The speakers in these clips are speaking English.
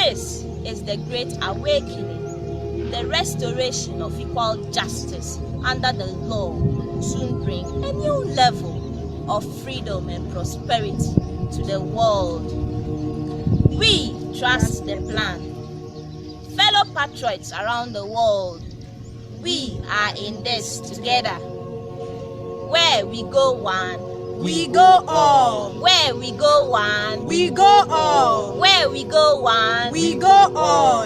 This is the Great Awakening. The restoration of equal justice under the law will soon bring a new level of freedom and prosperity to the world. We trust the plan. Fellow patriots around the world, we are in this together. Where we go one, we go all. Where we go one, we go all. Where we go one, we go all.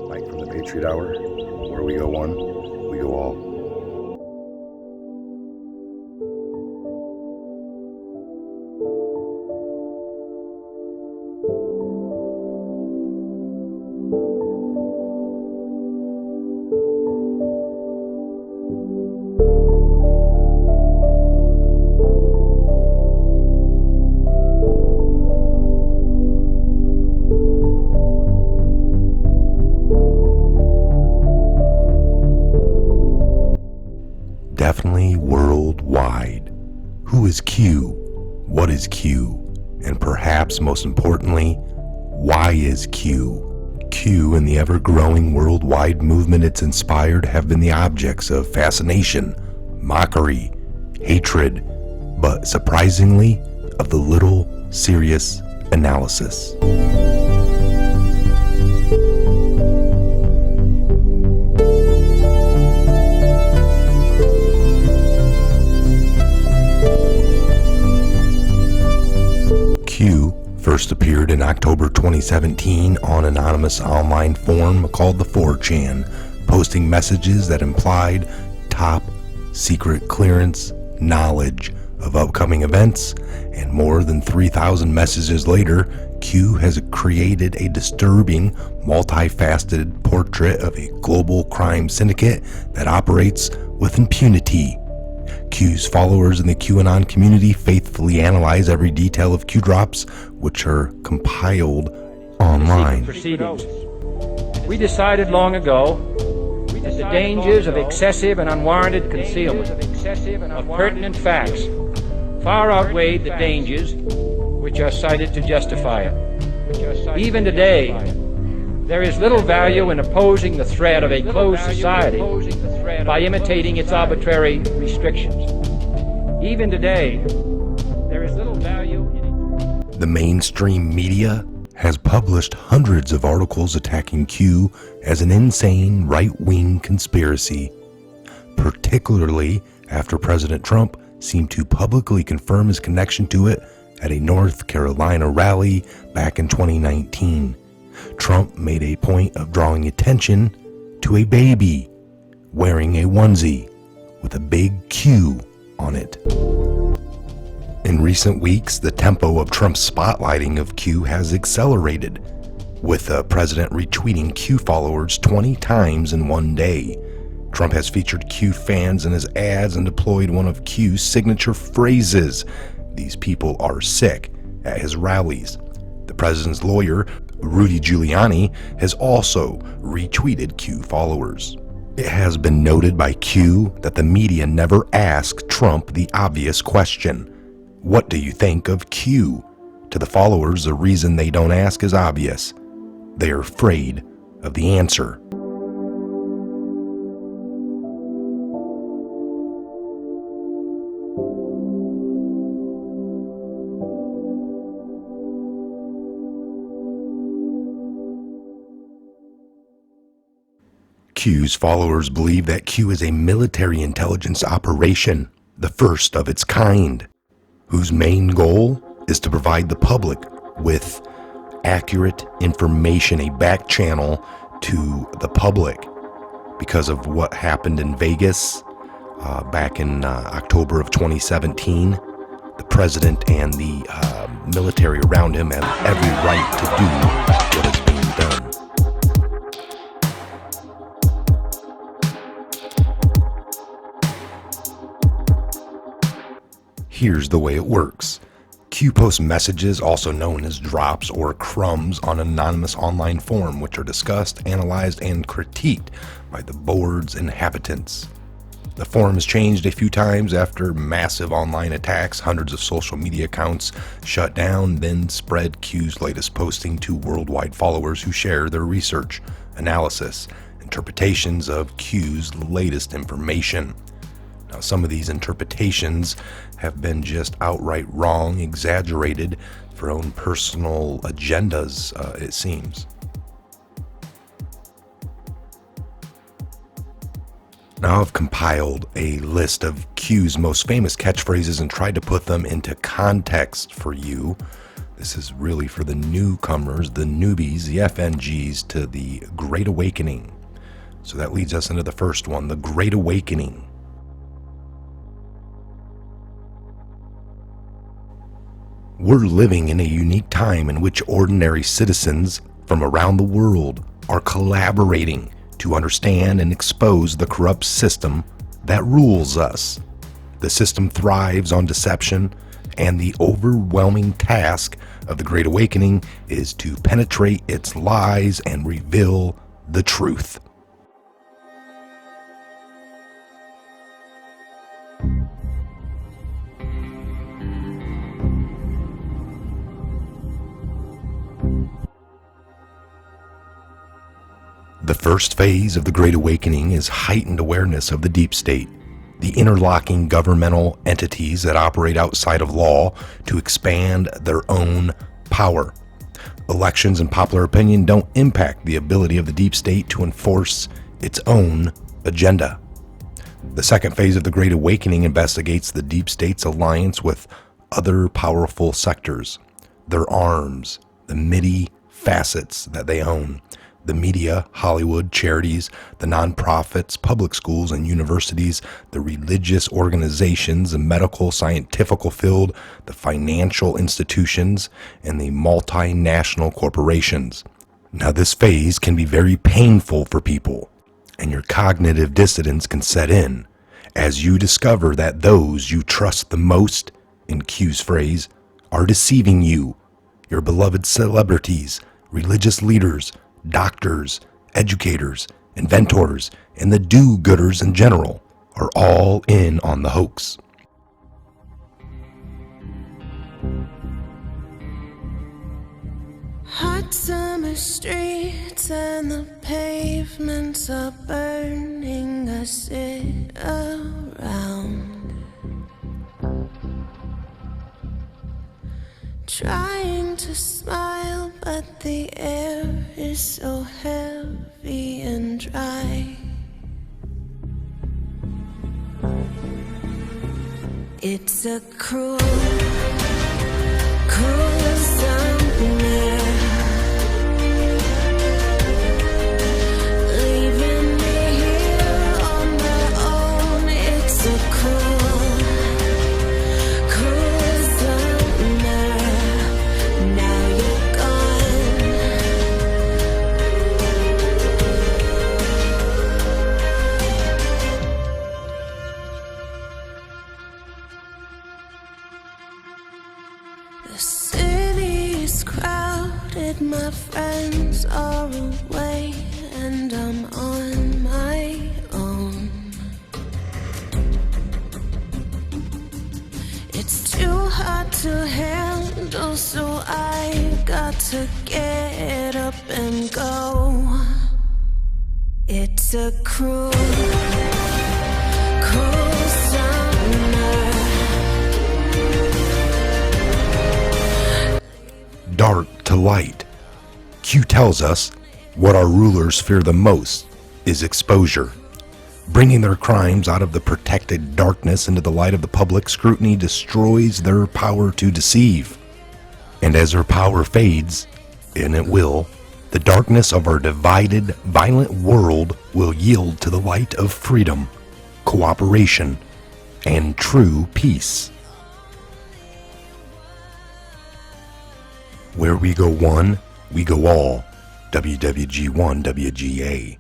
Like from the Patriot Hour, where we go one, we go all. Definitely worldwide. Who is Q? What is Q? And perhaps most importantly, why is Q? Q and the ever-growing worldwide movement it's inspired have been the objects of fascination, mockery, hatred, but surprisingly, of the little serious analysis. Q first appeared in October 2017 on an anonymous online forum called the 4chan, posting messages that implied top secret clearance knowledge of upcoming events, and more than 3,000 messages later, Q has created a disturbing, multifaceted portrait of a global crime syndicate that operates with impunity. Q's followers in the QAnon community faithfully analyze every detail of Q drops, which are compiled online. Proceedings. We decided long ago that the dangers of excessive and unwarranted concealment of pertinent facts far outweighed the dangers which are cited to justify it. Even today, there is little value in opposing the threat of a closed society by imitating its arbitrary restrictions. Even today, there is little value in... The mainstream media has published hundreds of articles attacking Q as an insane right-wing conspiracy, particularly after President Trump seemed to publicly confirm his connection to it at a North Carolina rally back in 2019. Trump made a point of drawing attention to a baby wearing a onesie with a big Q on it. In recent weeks, the tempo of Trump's spotlighting of Q has accelerated, with the president retweeting Q followers 20 times in one day. Trump has featured Q fans in his ads and deployed one of Q's signature phrases, "These people are sick," at his rallies. The president's lawyer, Rudy Giuliani, has also retweeted Q followers. It has been noted by Q that the media never asked Trump the obvious question, "What do you think of Q?" To the followers, the reason they don't ask is obvious. They are afraid of the answer. Q's followers believe that Q is a military intelligence operation, the first of its kind, whose main goal is to provide the public with accurate information, a back channel to the public. Because of what happened in Vegas back in October of 2017, the president and the military around him have every right to do what is being done. Here's the way it works. Q posts messages, also known as drops or crumbs, on an anonymous online forum, which are discussed, analyzed, and critiqued by the board's inhabitants. The forum has changed a few times after massive online attacks, hundreds of social media accounts shut down, then spread Q's latest posting to worldwide followers who share their research, analysis, interpretations of Q's latest information. Now, some of these interpretations have been just outright wrong, exaggerated for own personal agendas, it seems. Now, I've compiled a list of Q's most famous catchphrases and tried to put them into context for you. This is really for the newcomers, the newbies, the FNGs to the Great Awakening. So that leads us into the first one, the Great Awakening. We're living in a unique time in which ordinary citizens from around the world are collaborating to understand and expose the corrupt system that rules us. The system thrives on deception, and the overwhelming task of the Great Awakening is to penetrate its lies and reveal the truth. The first phase of the Great Awakening is heightened awareness of the deep state, the interlocking governmental entities that operate outside of law to expand their own power. Elections and popular opinion don't impact the ability of the deep state to enforce its own agenda. The second phase of the Great Awakening investigates the deep state's alliance with other powerful sectors, their arms, the many facets that they own. The media, Hollywood, charities, the nonprofits, public schools and universities, the religious organizations, the medical, scientific field, the financial institutions, and the multinational corporations. Now, this phase can be very painful for people, and your cognitive dissonance can set in as you discover that those you trust the most, in Q's phrase, are deceiving you. Your beloved celebrities, religious leaders, doctors, educators, inventors, and the do-gooders in general are all in on the hoax. Hot summer streets and the pavements are burning. I sit around trying to smile, but the air is so heavy and dry. It's a cruel, cruel summer, leaving me here on my own. It's a cruel, cruel summer. Now you're gone. The city is crowded, my friends are away, and I'm on my own. It's too hard to handle, so I got to get up and go. It's a cruel, cruel summer. Dark to light. Q tells us what our rulers fear the most is exposure. Bringing their crimes out of the protected darkness into the light of the public scrutiny destroys their power to deceive. And as their power fades, and it will, the darkness of our divided, violent world will yield to the light of freedom, cooperation, and true peace. Where we go one, we go all. WWG1 WGA.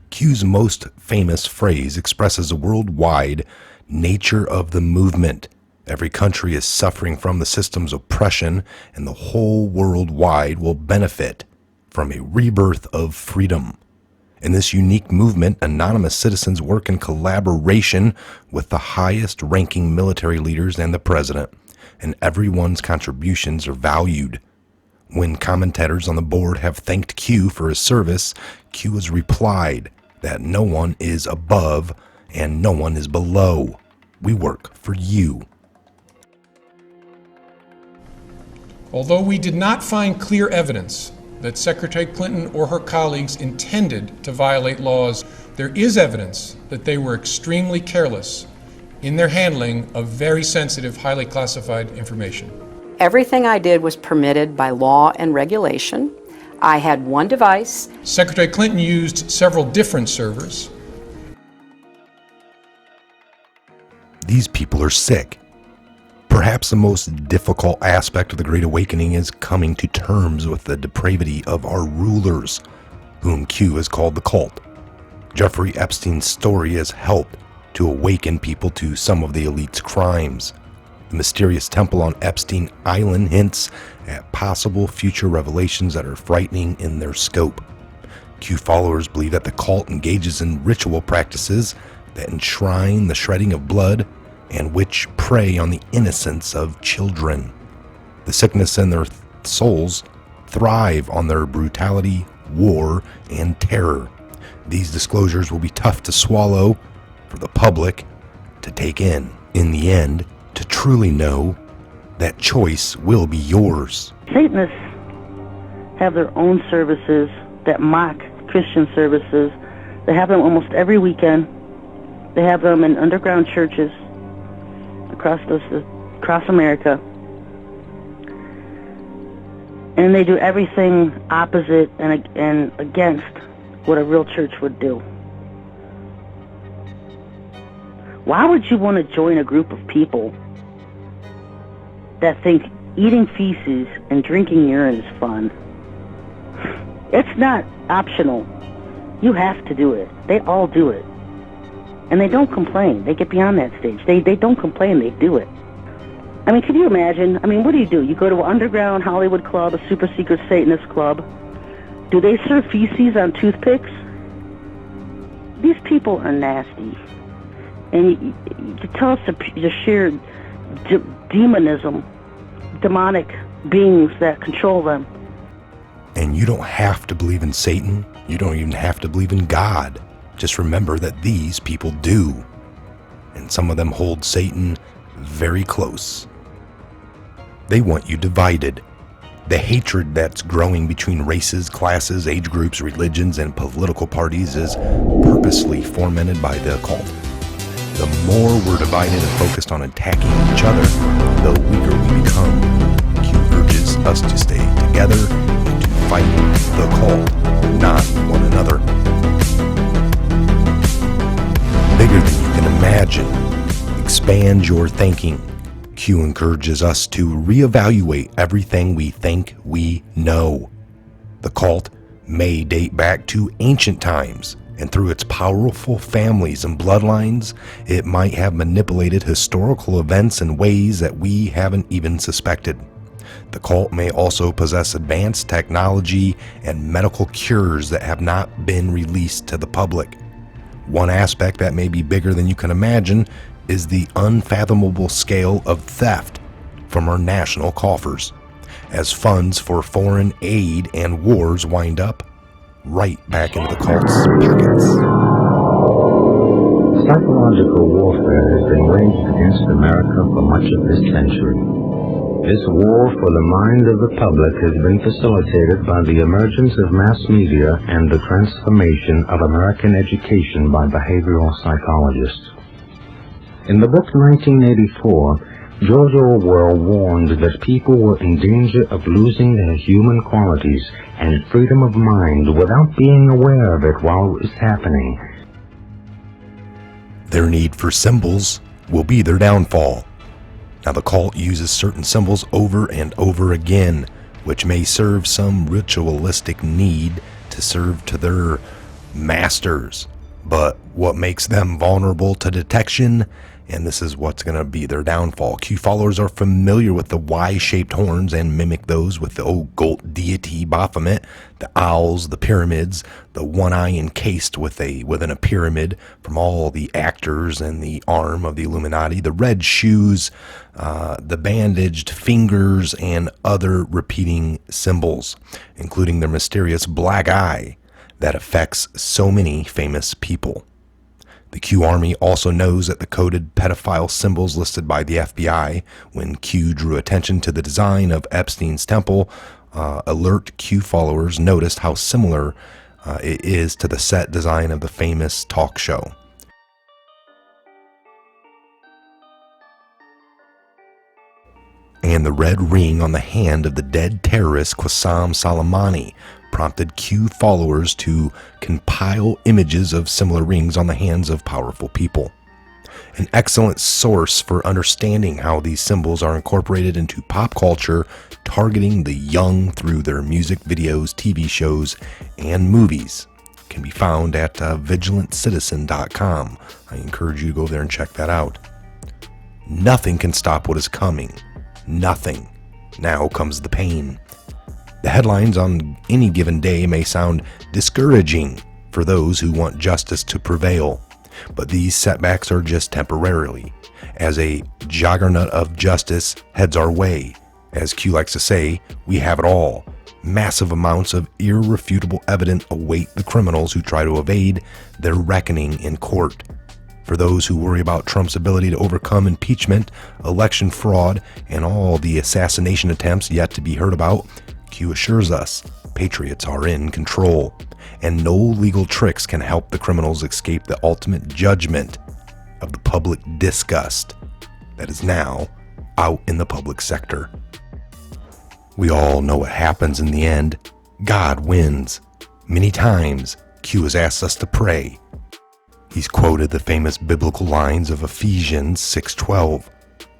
Q's most famous phrase expresses a worldwide nature of the movement. Every country is suffering from the system's oppression, and the whole world wide will benefit from a rebirth of freedom. In this unique movement, anonymous citizens work in collaboration with the highest-ranking military leaders and the president, and everyone's contributions are valued. When commentators on the board have thanked Q for his service, Q has replied that no one is above and no one is below. We work for you. Although we did not find clear evidence that Secretary Clinton or her colleagues intended to violate laws, there is evidence that they were extremely careless in their handling of very sensitive, highly classified information. Everything I did was permitted by law and regulation. I had one device. Secretary Clinton used several different servers. These people are sick. Perhaps the most difficult aspect of the Great Awakening is coming to terms with the depravity of our rulers, whom Q has called the cult. Jeffrey Epstein's story has helped to awaken people to some of the elite's crimes. The mysterious temple on Epstein Island hints at possible future revelations that are frightening in their scope. Q followers believe that the cult engages in ritual practices that enshrine the shredding of blood and which prey on the innocence of children. The sickness in their souls thrive on their brutality, war, and terror. These disclosures will be tough to swallow for the public to take in. In the end, to truly know that choice will be yours. Satanists have their own services that mock Christian services. They have them almost every weekend. They have them in underground churches across America. And they do everything opposite and against what a real church would do. Why would you want to join a group of people that think eating feces and drinking urine is fun? It's not optional. You have to do it. They all do it. And they don't complain. They get beyond that stage. They don't complain. They do it. I mean, can you imagine? I mean, what do? You go to an underground Hollywood club, a super secret Satanist club. Do they serve feces on toothpicks? These people are nasty. And you tell us the sheer demonism, demonic beings that control them. And you don't have to believe in Satan. You don't even have to believe in God. Just remember that these people do. And some of them hold Satan very close. They want you divided. The hatred that's growing between races, classes, age groups, religions, and political parties is purposely fomented by the occult. The more we're divided and focused on attacking each other, the weaker we become. Q urges us to stay together and to fight the occult, not one another. Bigger than you can imagine. Expand your thinking. Q encourages us to reevaluate everything we think we know. The cult may date back to ancient times, and through its powerful families and bloodlines, it might have manipulated historical events in ways that we haven't even suspected. The cult may also possess advanced technology and medical cures that have not been released to the public. One aspect that may be bigger than you can imagine is the unfathomable scale of theft from our national coffers, as funds for foreign aid and wars wind up right back into the cult's pockets. Psychological warfare has been waged against America for much of this century. This war for the mind of the public has been facilitated by the emergence of mass media and the transformation of American education by behavioral psychologists. In the book 1984, George Orwell warned that people were in danger of losing their human qualities and freedom of mind without being aware of it while it was happening. Their need for symbols will be their downfall. Now, the cult uses certain symbols over and over again, which may serve some ritualistic need to serve to their masters. But what makes them vulnerable to detection and this is what's going to be their downfall. Q followers are familiar with the Y-shaped horns and mimic those with the occult deity Baphomet, the owls, the pyramids, the one eye encased within a pyramid from all the actors and the arm of the Illuminati, the red shoes, the bandaged fingers, and other repeating symbols, including their mysterious black eye that affects so many famous people. The Q Army also knows that the coded pedophile symbols listed by the FBI when Q drew attention to the design of Epstein's temple. Alert Q followers noticed how similar it is to the set design of the famous talk show. And the red ring on the hand of the dead terrorist Qassem Soleimani prompted Q followers to compile images of similar rings on the hands of powerful people. An excellent source for understanding how these symbols are incorporated into pop culture, targeting the young through their music videos, TV shows, and movies, can be found at vigilantcitizen.com. I encourage you to go there and check that out. Nothing can stop what is coming. Nothing. Now comes the pain. The headlines on any given day may sound discouraging for those who want justice to prevail, but these setbacks are just temporarily, as a juggernaut of justice heads our way. As Q likes to say, we have it all. Massive amounts of irrefutable evidence await the criminals who try to evade their reckoning in court. For those who worry about Trump's ability to overcome impeachment, election fraud, and all the assassination attempts yet to be heard about, Q assures us patriots are in control, and no legal tricks can help the criminals escape the ultimate judgment of the public disgust that is now out in the public sector. We all know what happens in the end. God wins. Many times, Q has asked us to pray. He's quoted the famous biblical lines of Ephesians 6:12,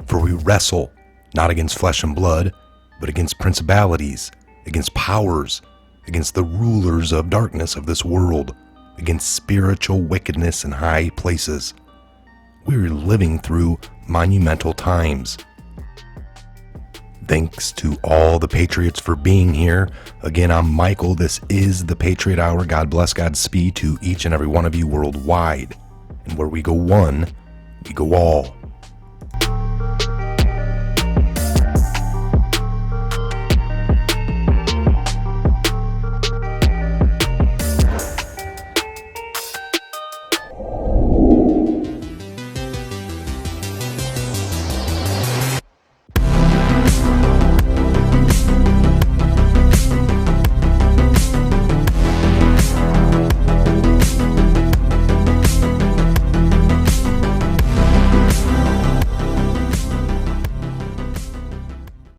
"For we wrestle not against flesh and blood, but against principalities, against powers, against the rulers of darkness of this world, against spiritual wickedness in high places." We're living through monumental times. Thanks to all the Patriots for being here. Again, I'm Michael. This is the Patriot Hour. God bless, Godspeed to each and every one of you worldwide. And where we go one, we go all.